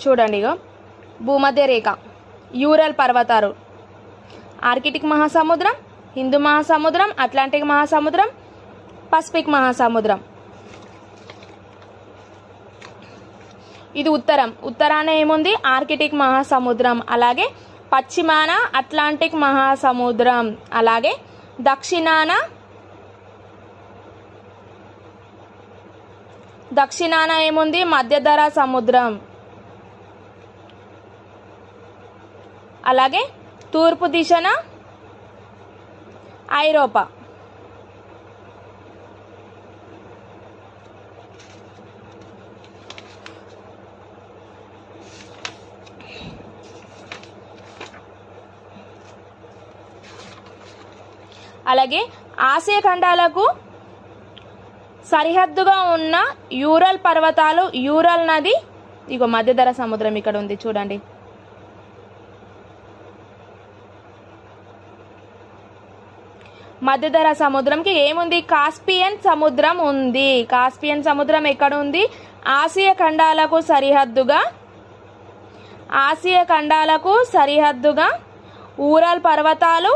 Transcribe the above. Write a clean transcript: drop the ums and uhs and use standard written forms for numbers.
చూడండి ఇగో భూమధ్య రేఖ, యూరల్ పర్వతాలు, ఆర్కిటిక్ మహాసముద్రం, హిందూ మహాసముద్రం, అట్లాంటిక్ మహాసముద్రం, పసిఫిక్ మహాసముద్రం. ఇది ఉత్తరాన ఏముంది? ఆర్కిటిక్ మహాసముద్రం. అలాగే పశ్చిమాన అట్లాంటిక్ మహాసముద్రం. అలాగే దక్షిణాన ఏముంది? మధ్యధరా సముద్రం. అలాగే తూర్పు దిశన ఐరోపా. అలాగే ఆసియా ఖండాలకు సరిహద్దుగా ఉన్న యూరల్ పర్వతాలు, యూరల్ నది, ఇగో మధ్యధరా సముద్రం ఇక్కడ ఉంది చూడండి. మధ్యధరా సముద్రంకి ఏముంది? కాస్పియన్ సముద్రం ఉంది. కాస్పియన్ సముద్రం ఎక్కడ ఉంది? ఆసియా ఖండాలకు సరిహద్దుగా యూరల్ పర్వతాలు,